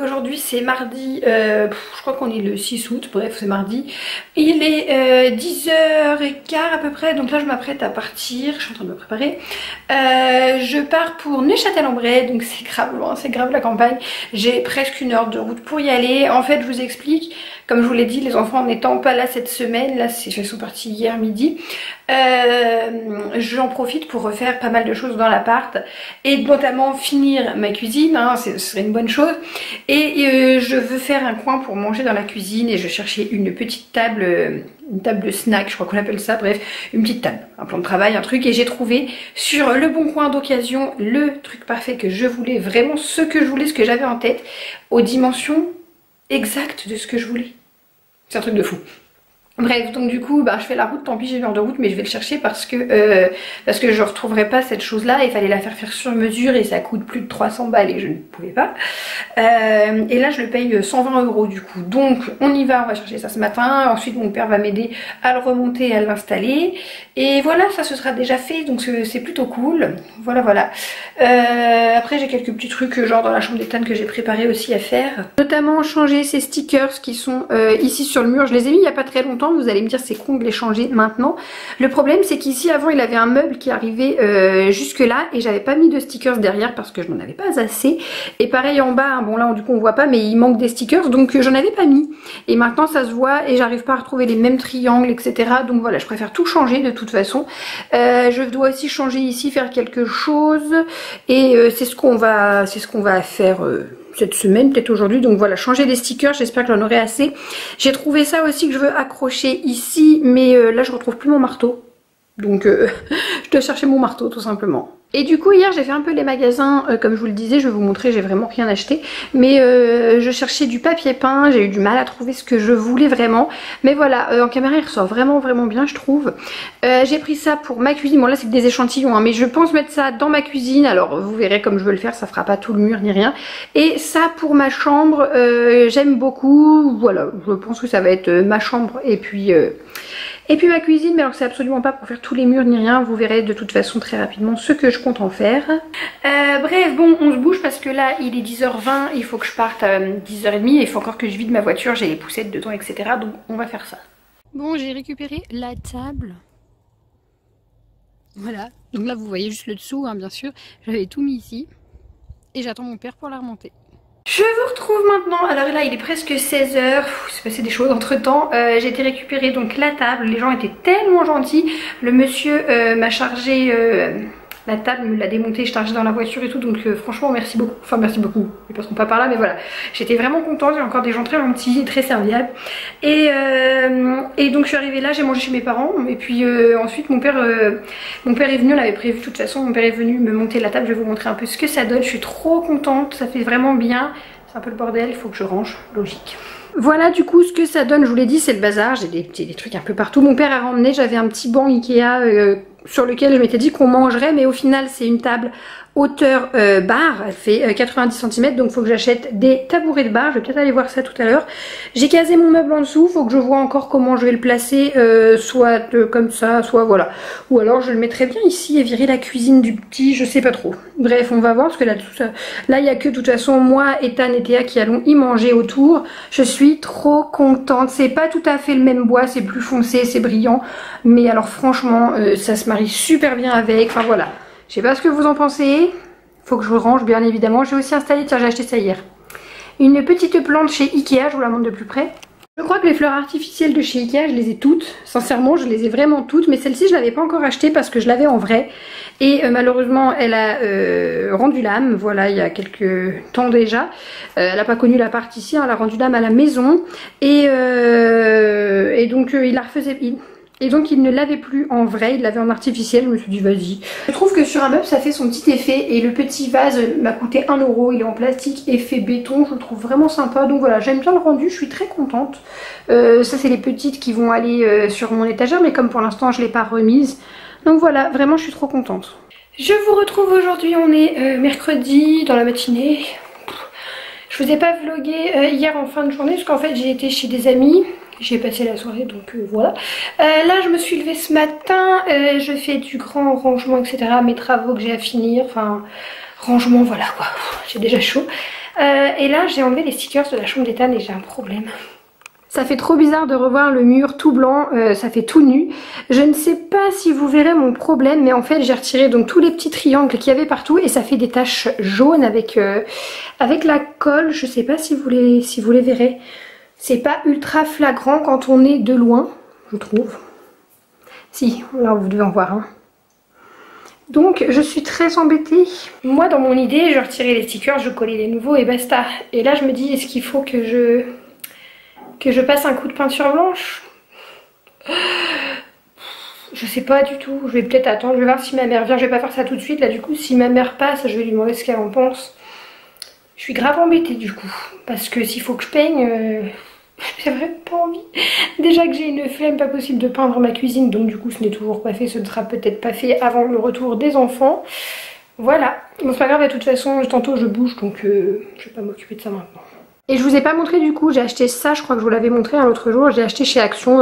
Aujourd'hui c'est mardi, je crois qu'on est le 6 août, bref c'est mardi. Il est 10h15 à peu près, donc là je m'apprête à partir, je suis en train de me préparer. Je pars pour Neuchâtel-en-Bray, donc c'est grave loin, c'est grave la campagne. J'ai presque 1 heure de route pour y aller. En fait je vous explique, comme je vous l'ai dit, les enfants n'étant pas là cette semaine, là ils sont partis hier midi. J'en profite pour refaire pas mal de choses dans l'appart et notamment finir ma cuisine, hein, ce serait une bonne chose. Et je veux faire un coin pour manger dans la cuisine et je cherchais une petite table, une table de snack, je crois qu'on appelle ça, bref, une petite table, un plan de travail, un truc, et j'ai trouvé sur Le Bon Coin d'occasion le truc parfait que je voulais, vraiment ce que je voulais, ce que j'avais en tête, aux dimensions exactes de ce que je voulais. C'est un truc de fou. Bref, donc du coup, je fais la route, tant pis j'ai 1 heure de route, mais je vais le chercher parce que je retrouverai pas cette chose-là. Il fallait la faire sur mesure et ça coûte plus de 300 balles et je ne pouvais pas. Et là, je le paye 120 € du coup. Donc, on y va, on va chercher ça ce matin. Ensuite, mon père va m'aider à le remonter, à l'installer. Et voilà, ça ce sera déjà fait, donc c'est plutôt cool. Voilà, voilà. Après, j'ai quelques petits trucs, genre dans la chambre d'Ethan que j'ai préparé aussi à faire. Notamment changer ces stickers qui sont ici sur le mur. Je les ai mis il n'y a pas très longtemps. Vous allez me dire c'est con de les changer maintenant. Le problème c'est qu'ici avant il avait un meuble qui arrivait jusque là et j'avais pas mis de stickers derrière parce que je n'en avais pas assez. Et pareil en bas, bon là du coup on voit pas mais il manque des stickers donc j'en avais pas mis. Et maintenant ça se voit et j'arrive pas à retrouver les mêmes triangles etc. Donc voilà, je préfère tout changer de toute façon. Je dois aussi changer ici, faire quelque chose et c'est ce qu'on va faire cette semaine, peut-être aujourd'hui. Donc voilà, changer des stickers, j'espère que j'en aurai assez. J'ai trouvé ça aussi que je veux accrocher ici, mais là je retrouve plus mon marteau. Donc je dois chercher mon marteau tout simplement. Et du coup hier j'ai fait un peu les magasins, comme je vous le disais, je vais vous montrer, j'ai vraiment rien acheté. Mais je cherchais du papier peint, j'ai eu du mal à trouver ce que je voulais vraiment. Mais voilà, en caméra il ressort vraiment bien je trouve. J'ai pris ça pour ma cuisine, bon là c'est que des échantillons hein, mais je pense mettre ça dans ma cuisine. Alors vous verrez comme je veux le faire, ça fera pas tout le mur ni rien. Et ça pour ma chambre, j'aime beaucoup, voilà, je pense que ça va être ma chambre et puis ma cuisine, mais alors c'est absolument pas pour faire tous les murs ni rien, vous verrez de toute façon très rapidement ce que je compte en faire. Bref, bon on se bouge parce que là il est 10h20, il faut que je parte à 10h30, il faut encore que je vide ma voiture, j'ai les poussettes dedans etc. Donc on va faire ça. Bon j'ai récupéré la table. Voilà, donc là vous voyez juste le dessous hein, bien sûr, j'avais tout mis ici et j'attends mon père pour la remonter. Je vous retrouve maintenant, alors là il est presque 16h, il s'est passé des choses entre temps, j'ai été récupérer donc la table, les gens étaient tellement gentils, le monsieur m'a chargé la table, me l'a démontée, je chargeais dans la voiture et tout, donc franchement merci beaucoup, enfin merci beaucoup, ils passeront pas par là mais voilà, j'étais vraiment contente, j'ai encore des gens très gentils et très serviables et donc je suis arrivée là, j'ai mangé chez mes parents et puis ensuite mon père est venu, on l'avait prévu de toute façon, mon père est venu me monter la table, je vais vous montrer un peu ce que ça donne, je suis trop contente, ça fait vraiment bien, c'est un peu le bordel, il faut que je range, logique. Voilà du coup ce que ça donne, je vous l'ai dit c'est le bazar, j'ai des trucs un peu partout, mon père a ramené, j'avais un petit banc Ikea sur lequel je m'étais dit qu'on mangerait mais au final c'est une table hauteur bar, elle fait 90 cm donc il faut que j'achète des tabourets de bar, je vais peut-être aller voir ça tout à l'heure. J'ai casé mon meuble en dessous, faut que je vois encore comment je vais le placer, soit comme ça, soit voilà. Ou alors je le mettrai bien ici et virer la cuisine du petit, je sais pas trop. Bref on va voir parce que là tout ça, là il y a que de toute façon moi, Ethan et Théa qui allons y manger autour. Je suis trop contente, c'est pas tout à fait le même bois, c'est plus foncé, c'est brillant. Mais alors franchement ça se marie super bien avec, enfin voilà. Je sais pas ce que vous en pensez, faut que je range bien évidemment. J'ai aussi installé, tiens j'ai acheté ça hier, une petite plante chez Ikea, je vous la montre de plus près. Je crois que les fleurs artificielles de chez Ikea, je les ai toutes, sincèrement je les ai vraiment toutes, mais celle-ci je l'avais pas encore achetée parce que je l'avais en vrai. Et malheureusement elle a rendu l'âme, voilà il y a quelques temps déjà. Elle n'a pas connu l'appart ici, elle a rendu l'âme à la maison. Et donc il la refaisait... Et donc il ne l'avait plus en vrai, il l'avait en artificiel, je me suis dit vas-y. Je trouve que sur un meuble ça fait son petit effet et le petit vase m'a coûté 1 €, il est en plastique effet béton, je le trouve vraiment sympa. Donc voilà, j'aime bien le rendu, je suis très contente. Ça c'est les petites qui vont aller sur mon étagère, mais comme pour l'instant je ne l'ai pas remise. Donc voilà, vraiment je suis trop contente. Je vous retrouve aujourd'hui, on est mercredi dans la matinée. Je vous ai pas vlogué hier en fin de journée parce qu'en fait j'ai été chez des amis. J'ai passé la soirée donc voilà. Là je me suis levée ce matin, je fais du grand rangement etc. Mes travaux que j'ai à finir, enfin rangement voilà quoi, j'ai déjà chaud. Et là j'ai enlevé les stickers de la chambre d'Ethan et j'ai un problème. Ça fait trop bizarre de revoir le mur tout blanc, ça fait tout nu. Je ne sais pas si vous verrez mon problème, mais en fait j'ai retiré donc tous les petits triangles qu'il y avait partout et ça fait des taches jaunes avec la colle. Je sais pas si vous les verrez. C'est pas ultra flagrant quand on est de loin, je trouve. Si, là vous devez en voir un. Donc je suis très embêtée. Moi dans mon idée, je retirais les stickers, je collais les nouveaux et basta. Et là je me dis, est-ce qu'il faut que je passe un coup de peinture blanche? Je sais pas du tout, je vais peut-être attendre, je vais voir si ma mère vient, je vais pas faire ça tout de suite. Là du coup si ma mère passe, je vais lui demander ce qu'elle en pense. Je suis grave embêtée du coup, parce que s'il faut que je peigne... J'ai vraiment pas envie. Déjà que j'ai une flemme pas possible de peindre ma cuisine, donc du coup ce n'est toujours pas fait, ce ne sera peut-être pas fait avant le retour des enfants. Voilà. Bon c'est pas grave, de toute façon tantôt je bouge, donc je vais pas m'occuper de ça maintenant. Et je vous ai pas montré du coup, j'ai acheté ça, je crois que je vous l'avais montré un autre jour, j'ai acheté chez Action,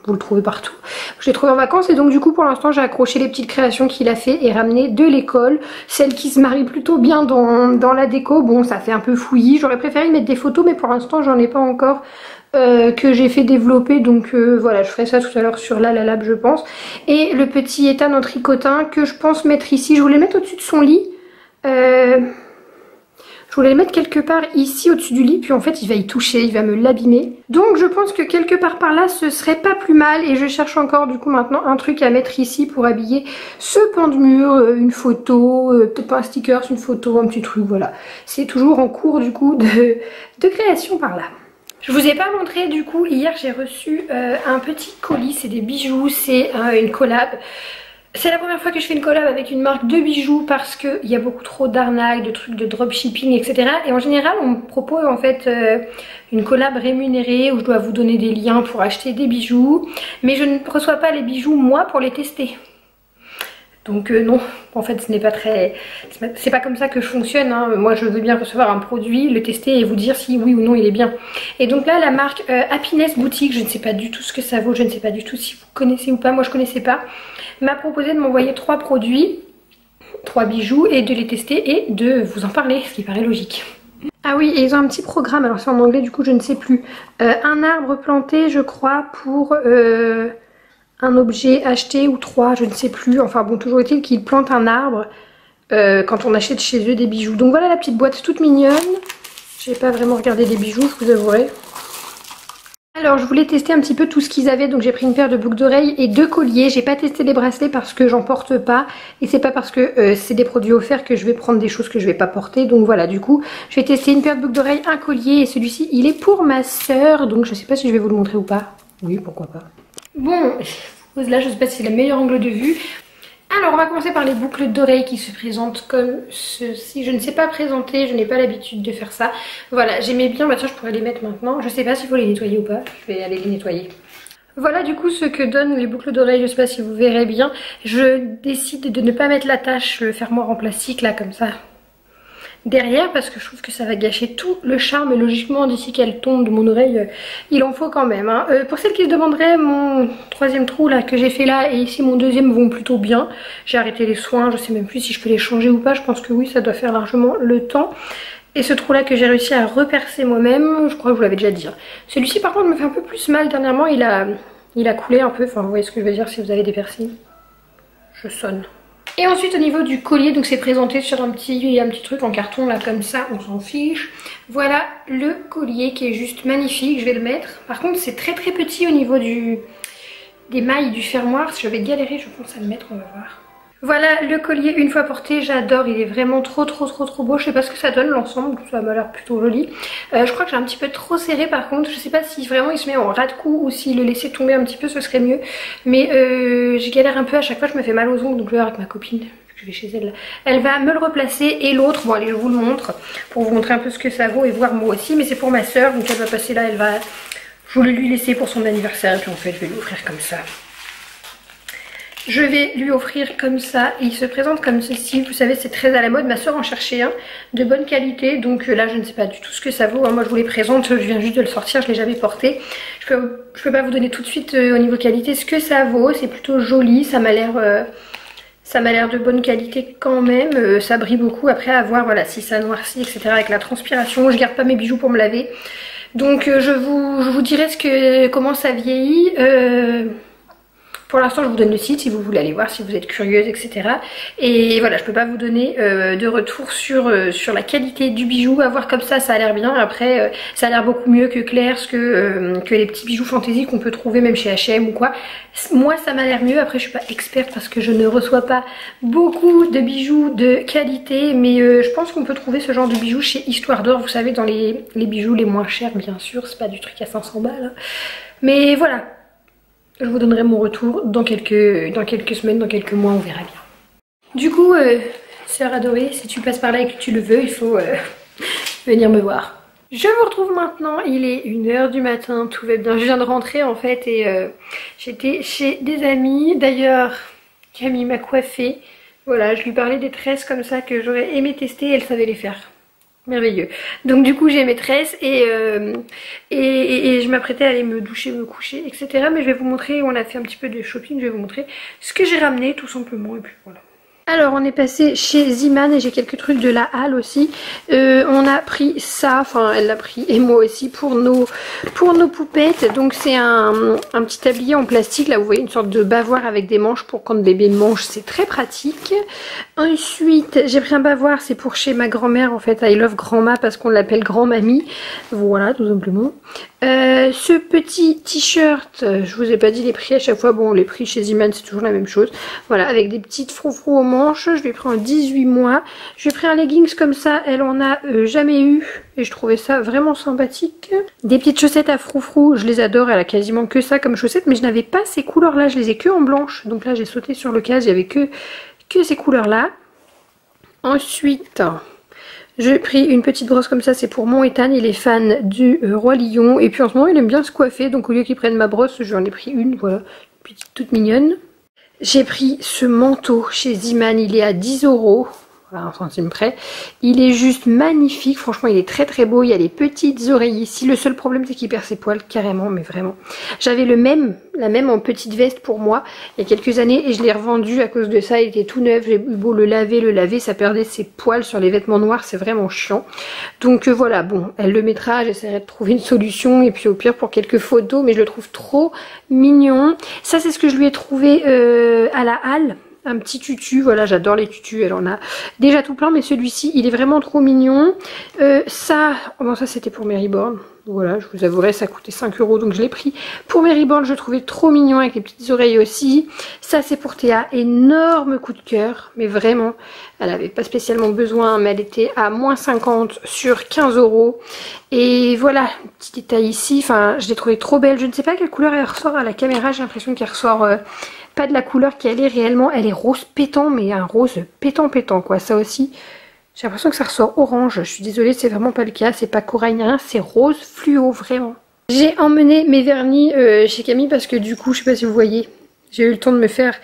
vous le trouvez partout. Je l'ai trouvé en vacances et donc du coup pour l'instant j'ai accroché les petites créations qu'il a fait et ramené de l'école. Celle qui se marie plutôt bien dans la déco. Bon ça fait un peu fouillis, j'aurais préféré mettre des photos mais pour l'instant j'en ai pas encore que j'ai fait développer. Donc voilà, je ferai ça tout à l'heure sur la lab je pense. Et le petit Ethan en tricotin que je pense mettre ici, je voulais le mettre au-dessus de son lit. Je voulais le mettre quelque part ici au-dessus du lit, puis en fait il va y toucher, il va me l'abîmer. Donc je pense que quelque part par là ce serait pas plus mal et je cherche encore du coup maintenant un truc à mettre ici pour habiller ce pan de mur, une photo, peut-être pas un sticker, une photo, un petit truc, voilà. C'est toujours en cours du coup de création par là. Je vous ai pas montré du coup, hier j'ai reçu un petit colis, c'est des bijoux, c'est une collab. C'est la première fois que je fais une collab avec une marque de bijoux parce qu'il y a beaucoup trop d'arnaques, de trucs de dropshipping, etc. Et en général, on me propose en fait une collab rémunérée où je dois vous donner des liens pour acheter des bijoux. Mais je ne reçois pas les bijoux moi pour les tester. Donc non, en fait ce n'est pas très... C'est pas comme ça que je fonctionne, hein. Moi je veux bien recevoir un produit, le tester et vous dire si oui ou non il est bien. Et donc là la marque Happiness Boutique, je ne sais pas du tout ce que ça vaut, je ne sais pas du tout si vous connaissez ou pas, moi je connaissais pas, m'a proposé de m'envoyer 3 produits, 3 bijoux et de les tester et de vous en parler, ce qui paraît logique. Ah oui, et ils ont un petit programme, alors c'est en anglais du coup je ne sais plus. Un arbre planté je crois pour... un objet acheté ou 3, je ne sais plus. Enfin bon, toujours est-il qu'ils plantent un arbre quand on achète chez eux des bijoux. Donc voilà la petite boîte toute mignonne. J'ai pas vraiment regardé les bijoux, je vous avouerai. Alors je voulais tester un petit peu tout ce qu'ils avaient, donc j'ai pris une paire de boucles d'oreilles et 2 colliers. J'ai pas testé les bracelets parce que j'en porte pas et c'est pas parce que c'est des produits offerts que je vais prendre des choses que je vais pas porter. Donc voilà, du coup je vais tester une paire de boucles d'oreilles, un collier et celui-ci il est pour ma soeur, donc je sais pas si je vais vous le montrer ou pas. Oui, pourquoi pas. Bon, là je sais pas si c'est le meilleur angle de vue. Alors on va commencer par les boucles d'oreilles qui se présentent comme ceci. Je ne sais pas présenter, je n'ai pas l'habitude de faire ça. Voilà, j'aimais bien, bah tiens je pourrais les mettre maintenant. Je sais pas s'il faut les nettoyer ou pas, je vais aller les nettoyer. Voilà du coup ce que donnent les boucles d'oreilles, je sais pas si vous verrez bien. Je décide de ne pas mettre l'attache, le fermoir en plastique là comme ça derrière parce que je trouve que ça va gâcher tout le charme et logiquement d'ici qu'elle tombe de mon oreille il en faut quand même hein. Pour celles qui se demanderaient, mon 3e trou là que j'ai fait là et ici mon 2e vont plutôt bien. J'ai arrêté les soins, je sais même plus si je peux les changer ou pas, je pense que oui, ça doit faire largement le temps. Et ce trou là que j'ai réussi à repercer moi-même, je crois que je vous l'avais déjà dit. Celui-ci par contre me fait un peu plus mal dernièrement, il a coulé un peu, enfin vous voyez ce que je veux dire si vous avez des piercings. Je sonne. Et ensuite au niveau du collier, donc c'est présenté sur un petit truc en carton là comme ça, on s'en fiche. Voilà le collier qui est juste magnifique, je vais le mettre. Par contre c'est très petit au niveau des mailles du fermoir, je vais galérer je pense à le mettre, on va voir. Voilà le collier une fois porté, j'adore, il est vraiment trop beau. Je sais pas ce que ça donne l'ensemble, ça m'a l'air plutôt joli. Je crois que j'ai un petit peu trop serré par contre, je sais pas si vraiment il se met en ras de cou ou s'il le laissait tomber un petit peu ce serait mieux. Mais je galère un peu à chaque fois, je me fais mal aux ongles, donc là avec ma copine, je vais chez elle, elle va me le replacer. Et l'autre, bon allez je vous le montre pour vous montrer un peu ce que ça vaut et voir moi aussi, mais c'est pour ma soeur, donc elle va passer là, je voulais lui laisser pour son anniversaire et puis en fait je vais lui offrir comme ça. Je vais lui offrir comme ça, il se présente comme ceci, vous savez c'est très à la mode, ma soeur en cherchait un de bonne qualité, donc là je ne sais pas du tout ce que ça vaut, moi je vous les présente, je viens juste de le sortir, je ne l'ai jamais porté, je peux pas vous donner tout de suite au niveau qualité ce que ça vaut, c'est plutôt joli, ça m'a l'air de bonne qualité quand même, ça brille beaucoup, après à voir voilà, si ça noircit etc avec la transpiration, je garde pas mes bijoux pour me laver, donc je vous dirai comment ça vieillit. Pour l'instant je vous donne le site si vous voulez aller voir, si vous êtes curieuse etc. Et voilà, je peux pas vous donner de retour sur la qualité du bijou. À voir comme ça a l'air bien. Après ça a l'air beaucoup mieux que Claire's, que les petits bijoux fantaisie qu'on peut trouver même chez H&M ou quoi. Moi ça m'a l'air mieux, après je suis pas experte parce que je ne reçois pas beaucoup de bijoux de qualité. Mais je pense qu'on peut trouver ce genre de bijoux chez Histoire d'Or, vous savez, dans les bijoux les moins chers bien sûr. C'est pas du truc à 500 balles hein. Mais voilà, je vous donnerai mon retour dans quelques semaines, dans quelques mois, on verra bien. Du coup, sœur adorée, si tu passes par là et que tu le veux, il faut venir me voir. Je vous retrouve maintenant, il est 1 h du matin, tout va bien. Je viens de rentrer en fait et j'étais chez des amis. D'ailleurs, Camille m'a coiffée. Voilà, je lui parlais des tresses comme ça que j'aurais aimé tester, elle savait les faire. Merveilleux. Donc du coup j'ai mes tresses et je m'apprêtais à aller me doucher, me coucher, etc. Mais je vais vous montrer, on a fait un petit peu de shopping, je vais vous montrer ce que j'ai ramené tout simplement et puis voilà. Alors on est passé chez Ziman et j'ai quelques trucs de la halle aussi. On a pris ça, enfin elle l'a pris et moi aussi pour nos poupettes. Donc c'est un petit tablier en plastique, là vous voyez une sorte de bavoir avec des manches pour quand bébé mange, c'est très pratique. Ensuite j'ai pris un bavoir, c'est pour chez ma grand-mère en fait, I love grand-ma parce qu'on l'appelle grand-mamie. Voilà tout simplement. Ce petit t-shirt, je vous ai pas dit les prix à chaque fois, bon les prix chez Ziman c'est toujours la même chose. Voilà, avec des petites froufrous au manches, je lui ai pris en 18 mois. Je lui ai pris un leggings comme ça, elle en a jamais eu et je trouvais ça vraiment sympathique. Des petites chaussettes à froufrou, je les adore, elle a quasiment que ça comme chaussettes, mais je n'avais pas ces couleurs là, je les ai que en blanche, donc là j'ai sauté sur le cas, il n'y avait que ces couleurs là. Ensuite j'ai pris une petite brosse comme ça, c'est pour mon Ethan, il est fan du Roi Lion. Et puis en ce moment il aime bien se coiffer, donc au lieu qu'il prenne ma brosse, j'en ai pris une, voilà, une petite toute mignonne. J'ai pris ce manteau chez Ziman, il est à 10 €. Voilà, un centime près. Il est juste magnifique, franchement il est très beau, il y a les petites oreilles ici. Le seul problème c'est qu'il perd ses poils carrément, mais vraiment. J'avais la même en petite veste pour moi il y a quelques années et je l'ai revendu à cause de ça, il était tout neuf, j'ai eu beau le laver, ça perdait ses poils sur les vêtements noirs, c'est vraiment chiant. Donc voilà, bon, elle le mettra, j'essaierai de trouver une solution et puis au pire pour quelques photos, mais je le trouve trop mignon. Ça c'est ce que je lui ai trouvé à la halle. Un petit tutu, voilà j'adore les tutus, elle en a déjà tout plein mais celui-ci il est vraiment trop mignon. Ça c'était pour Maryborn, voilà je vous avouerai ça coûtait 5 € donc je l'ai pris pour Maryborn, je le trouvais trop mignon avec les petites oreilles aussi. Ça c'est pour Théa, énorme coup de cœur, mais vraiment elle avait pas spécialement besoin mais elle était à moins 50 sur 15 €. Et voilà, petit détail ici, enfin je l'ai trouvée trop belle, je ne sais pas quelle couleur elle ressort à la caméra, j'ai l'impression qu'elle ressort pas de la couleur qu'elle est réellement, elle est rose pétant, mais un rose pétant quoi, ça aussi j'ai l'impression que ça ressort orange, je suis désolée c'est vraiment pas le cas, c'est pas corail ni rien, c'est rose fluo vraiment. J'ai emmené mes vernis chez Camille parce que du coup je sais pas si vous voyez, j'ai eu le temps de me faire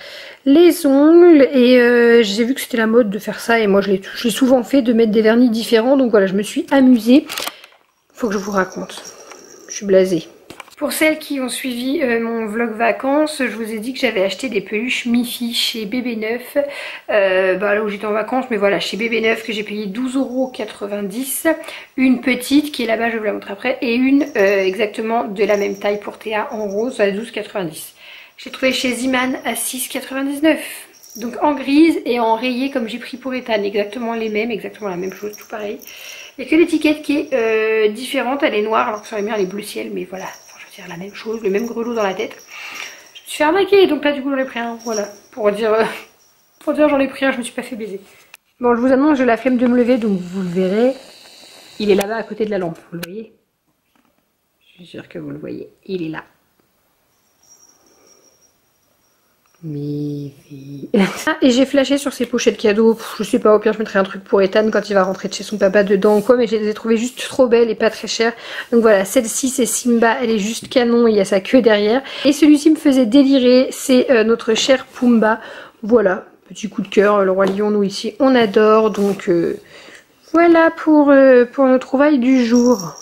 les ongles et j'ai vu que c'était la mode de faire ça et moi je l'ai souvent fait, de mettre des vernis différents, donc voilà je me suis amusée. Faut que je vous raconte, je suis blasée. Pour celles qui ont suivi mon vlog vacances, je vous ai dit que j'avais acheté des peluches Miffy chez Bébé Neuf, là où j'étais en vacances, mais voilà, chez Bébé Neuf que j'ai payé 12,90 €. Une petite qui est là-bas, je vais vous la montrer après, et une exactement de la même taille pour Théa en rose à 12,90 €. J'ai trouvé chez Ziman à 6,99 €. Donc en grise et en rayé comme j'ai pris pour Ethan, exactement les mêmes, exactement la même chose, tout pareil. Il n'y a que l'étiquette qui est différente, elle est noire alors que sur les miens elle est bleu ciel, mais voilà. La même chose, le même grelot dans la tête. Je me suis fait arnaquer, donc là du coup j'en ai pris un, voilà, pour dire Oh d'ailleurs j'en ai pris un, je me suis pas fait baiser. Bon, je vous annonce, j'ai la flemme de me lever, donc vous le verrez. Il est là-bas à côté de la lampe, vous le voyez? Je suis sûre que vous le voyez, il est là. Mais... Ah, et j'ai flashé sur ces pochettes cadeaux, je sais pas, au pire je mettrai un truc pour Ethan quand il va rentrer de chez son papa dedans ou quoi, mais je les ai trouvées juste trop belles et pas très chères. Donc voilà, celle-ci c'est Simba, elle est juste canon, il y a sa queue derrière. Et celui-ci me faisait délirer, c'est notre cher Pumba. Voilà, petit coup de cœur, le roi lion, nous ici on adore, donc voilà pour nos trouvailles du jour.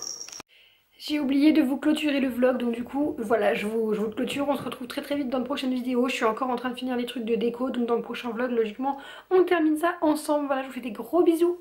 J'ai oublié de vous clôturer le vlog, donc du coup, voilà, je vous le clôture. On se retrouve très très vite dans de prochaines vidéos. Je suis encore en train de finir les trucs de déco, donc dans le prochain vlog, logiquement, on termine ça ensemble. Voilà, je vous fais des gros bisous.